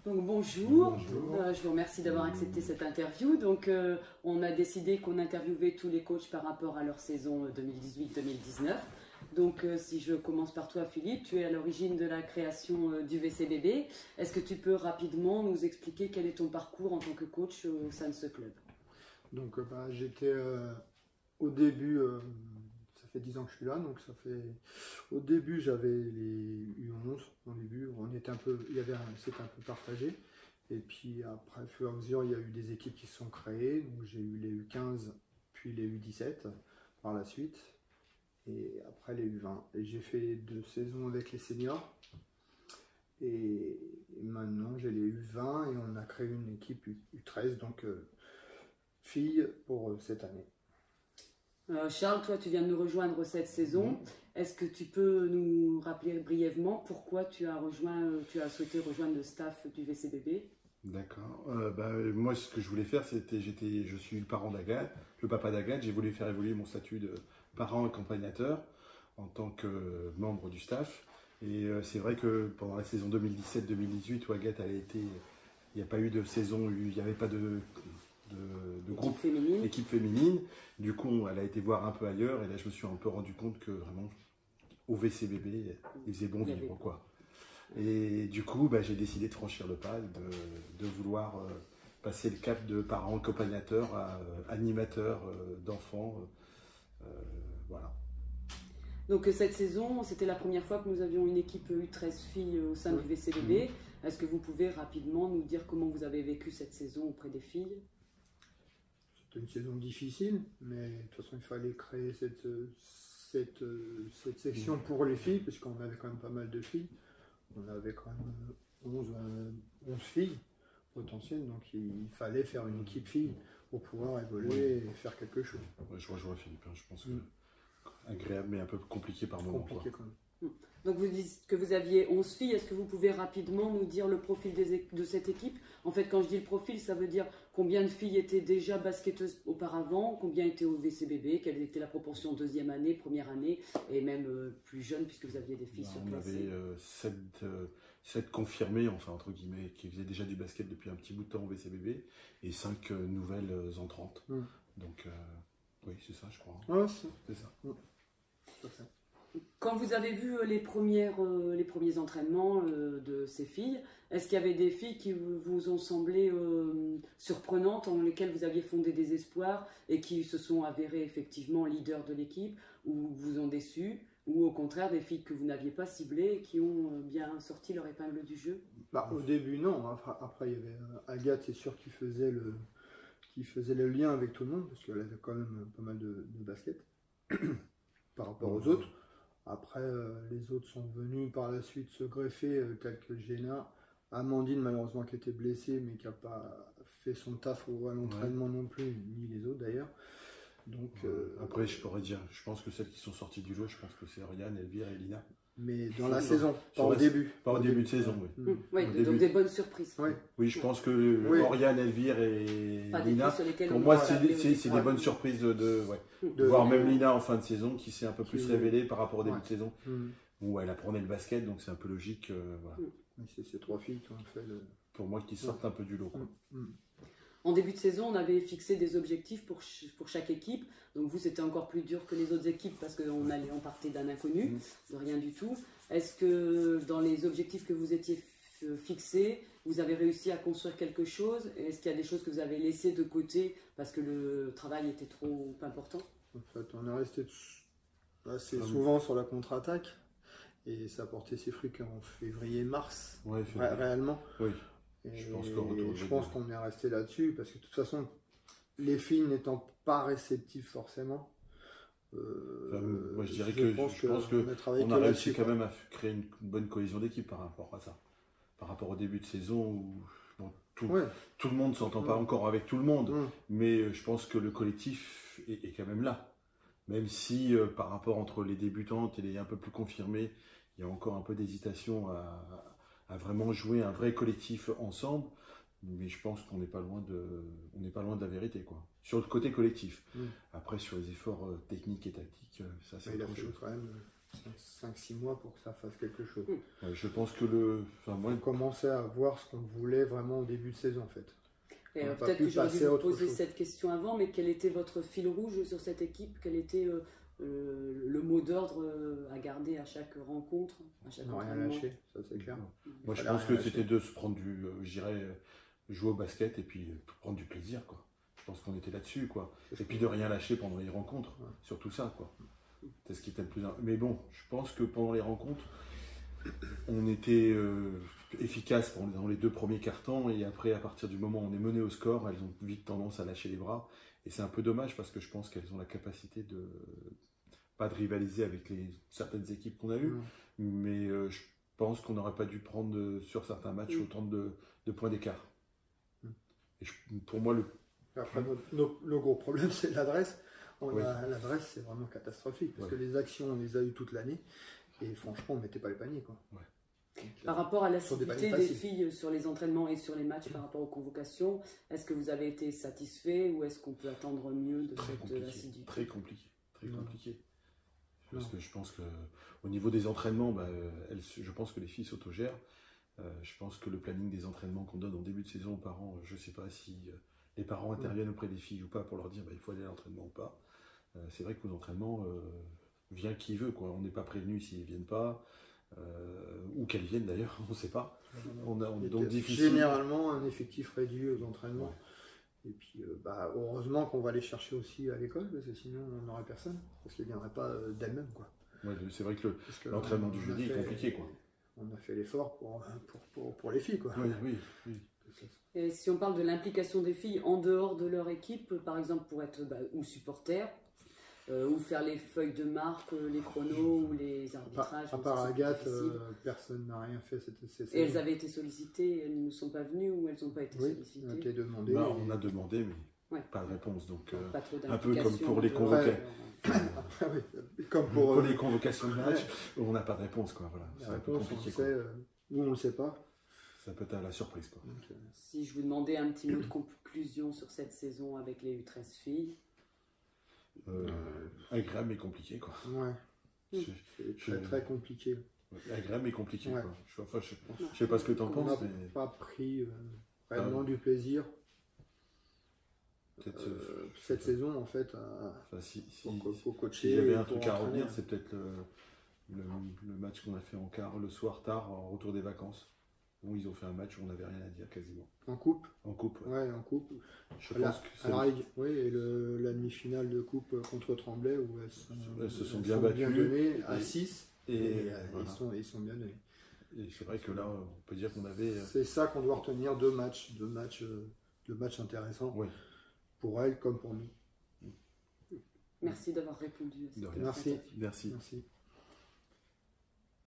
Donc bonjour, Bonjour. je vous remercie d'avoir accepté cette interview. Donc on a décidé qu'on interviewait tous les coachs par rapport à leur saison 2018-2019. Donc si je commence par toi Philippe, tu es à l'origine de la création du VCBB. Est-ce que tu peux rapidement nous expliquer quel est ton parcours en tant que coach au sein de ce club? Donc j'étais au début, ça fait 10 ans que je suis là, donc au début j'avais les U11, au début on était c'était un peu partagé, et puis après au fur et à mesure il y a eu des équipes qui se sont créées, donc j'ai eu les U15 puis les U17 par la suite, et après les U20, et j'ai fait 2 saisons avec les seniors, et maintenant j'ai les U20 et on a créé une équipe U13, donc filles pour cette année. Charles, toi tu viens de nous rejoindre cette saison. Est-ce que tu peux nous rappeler brièvement pourquoi tu as souhaité rejoindre le staff du VCBB? D'accord. Moi, ce que je voulais faire, je suis le parent d'Agathe, le papa d'Agathe. J'ai voulu faire évoluer mon statut de parent accompagnateur en tant que membre du staff. Et c'est vrai que pendant la saison 2017-2018 où Agathe a été, il n'y a pas eu de saison, il n'y avait pas de groupe équipe féminine. Du coup, elle a été voir un peu ailleurs. Et là, je me suis un peu rendu compte que vraiment, au VCBB, il faisait bon vivre, quoi. Et du coup, j'ai décidé de franchir le pas, de vouloir passer le cap de parent accompagnateur à animateur d'enfants. Voilà. Donc cette saison, c'était la première fois que nous avions une équipe U13 filles au sein du VCBB. Est-ce que vous pouvez rapidement nous dire comment vous avez vécu cette saison auprès des filles? C'était une saison difficile, mais de toute façon il fallait créer cette section pour les filles, puisqu'on avait quand même pas mal de filles. On avait quand même 11 filles potentielles, donc il fallait faire une équipe filles pour pouvoir évoluer et faire quelque chose. Ouais, je rejoins Philippe, je pense que agréable mais un peu compliqué par moment. Compliqué quand même. Donc vous dites que vous aviez 11 filles, est-ce que vous pouvez rapidement nous dire le profil de cette équipe? En fait, quand je dis le profil, ça veut dire combien de filles étaient déjà basketteuses auparavant, combien étaient au VCBB, quelle était la proportion deuxième année, première année, et même plus jeunes, puisque vous aviez des filles surclassées. On avait 7 confirmées, enfin entre guillemets, qui faisaient déjà du basket depuis un petit bout de temps au VCBB, et 5 nouvelles entrantes. Donc oui, c'est ça, je crois. Ah, c'est ça. Quand vous avez vu les premiers entraînements de ces filles, est-ce qu'il y avait des filles qui vous ont semblé surprenantes, en lesquelles vous aviez fondé des espoirs et qui se sont avérées effectivement leaders de l'équipe, ou vous ont déçu, ou au contraire des filles que vous n'aviez pas ciblées et qui ont bien sorti leur épingle du jeu? Au début non, après il y avait Agathe, c'est sûr, qui faisait le lien avec tout le monde, parce qu'elle avait quand même pas mal de basket par rapport aux autres. Après, les autres sont venus par la suite se greffer, tels que Jenna, Amandine malheureusement qui était blessée, mais qui n'a pas fait son taf à l'entraînement non plus, ni les autres d'ailleurs. Donc, après, je pourrais dire, je pense que celles qui sont sorties du lot, je pense que c'est Oriane, Elvire et Lina. Mais dans la saison, pas au début. Pas au début de saison, oui. Donc des bonnes surprises. Oui, je pense que Oriane, Elvire et Lina, pour moi, c'est des bonnes surprises de voir même Lina en fin de saison, qui s'est un peu plus révélée par rapport au début de saison, où elle apprenait le basket, donc c'est un peu logique. C'est ces 3 filles qui ont fait pour moi, qui sortent un peu du lot. En début de saison, on avait fixé des objectifs pour chaque équipe. Donc vous, c'était encore plus dur que les autres équipes parce qu'on partait d'un inconnu, de rien du tout. Est-ce que dans les objectifs que vous étiez fixés, vous avez réussi à construire quelque chose? Est-ce qu'il y a des choses que vous avez laissées de côté parce que le travail était trop important? En fait, on est resté assez souvent sur la contre-attaque et ça a porté ses fruits qu'en février-mars, réellement. Oui. Et je pense qu'on est resté là-dessus, parce que de toute façon, les filles n'étant pas réceptives forcément, moi je dirais je pense qu'on a réussi quand même à créer une bonne cohésion d'équipe par rapport à ça. Par rapport au début de saison où tout le monde ne s'entend pas encore avec tout le monde, mais je pense que le collectif est quand même là. Même si par rapport entre les débutantes et les un peu plus confirmées, il y a encore un peu d'hésitation à vraiment jouer un vrai collectif ensemble, mais je pense qu'on n'est pas loin de la vérité, quoi. Sur le côté collectif. Après, sur les efforts techniques et tactiques, ça c'est autre chose. Quand même 5-6 mois pour que ça fasse quelque chose. Ouais, je pense que On commençait à voir ce qu'on voulait vraiment au début de saison en fait. Et peut-être que j'aurais dû vous poser cette question avant, mais quel était votre fil rouge sur cette équipe? Quel était le mot d'ordre à garder à chaque rencontre, à chaque rien entraînement? lâcher, ça c'est clair. Moi je pense que c'était de se prendre jouer au basket et puis prendre du plaisir, quoi. Je pense qu'on était là-dessus, quoi. Et puis de rien lâcher pendant les rencontres, surtout ça, quoi. C'est ce qui était le plus. Mais bon, je pense que pendant les rencontres, on était efficace dans les 2 premiers quarts-temps, et après, à partir du moment où on est mené au score, elles ont vite tendance à lâcher les bras. Et c'est un peu dommage parce que je pense qu'elles ont la capacité pas de rivaliser avec certaines équipes qu'on a eues, mais je pense qu'on n'aurait pas dû prendre sur certains matchs autant de points d'écart. Et pour moi, après, le gros problème, c'est l'adresse. L'adresse, c'est vraiment catastrophique parce que les actions, on les a eues toute l'année et franchement, on ne mettait pas les paniers, quoi. Par rapport à l'assiduité des filles sur les entraînements et sur les matchs par rapport aux convocations, est-ce que vous avez été satisfait ou est-ce qu'on peut attendre mieux de cette assiduité? Très compliqué. Parce que je pense qu'au niveau des entraînements, je pense que les filles s'autogèrent. Je pense que le planning des entraînements qu'on donne en début de saison aux parents, je ne sais pas si les parents interviennent auprès des filles ou pas pour leur dire il faut aller à l'entraînement ou pas. C'est vrai qu'aux entraînements, vient qui veut, quoi. On n'est pas prévenu s'ils ne viennent pas. Ou qu'elles viennent d'ailleurs, on ne sait pas. Donc généralement un effectif réduit aux entraînements. Et puis heureusement qu'on va les chercher aussi à l'école, parce que sinon on n'aurait personne, parce qu'elles ne viendraient pas d'elles-mêmes, quoi. C'est vrai que l'entraînement du jeudi est compliqué, quoi. On a fait l'effort pour les filles, quoi. Oui. Et si on parle de l'implication des filles en dehors de leur équipe, par exemple pour être ou supporter, ou faire les feuilles de marque, les chronos ou les arbitrages. À part Agathe, personne n'a rien fait cette saison. Et elles avaient été sollicitées, elles ne sont pas venues ou elles n'ont pas été sollicitées? On a été demandé. On a demandé, mais pas de réponse. Donc, pas trop un peu comme pour les convocations. Comme pour les convocations de match, on n'a pas de réponse, quoi. Voilà. La réponse, on sait, ou on ne le sait pas. Ça peut être à la surprise, quoi. Donc, si je vous demandais un petit mot de conclusion sur cette saison avec les U13 filles. Agréable mais compliqué, quoi. C'est très compliqué. Agréable mais compliqué, quoi. Je sais pas ce que tu en penses. On n'a pas pris réellement du plaisir cette saison, en fait, pour coacher. Si j'avais un truc à revenir, c'est peut-être le match qu'on a fait en quart, le soir tard, en retour des vacances. Où ils ont fait un match où on n'avait rien à dire quasiment. En coupe? En coupe, ouais. En coupe. Je pense que c'est... et la demi-finale de coupe contre Tremblay où elles se sont bien battues à 6 et ils sont bien donnés. Et c'est vrai que là, on peut dire qu'on avait... C'est ça qu'on doit retenir, deux matchs intéressants pour elles comme pour nous. Merci d'avoir répondu à cette question. Merci.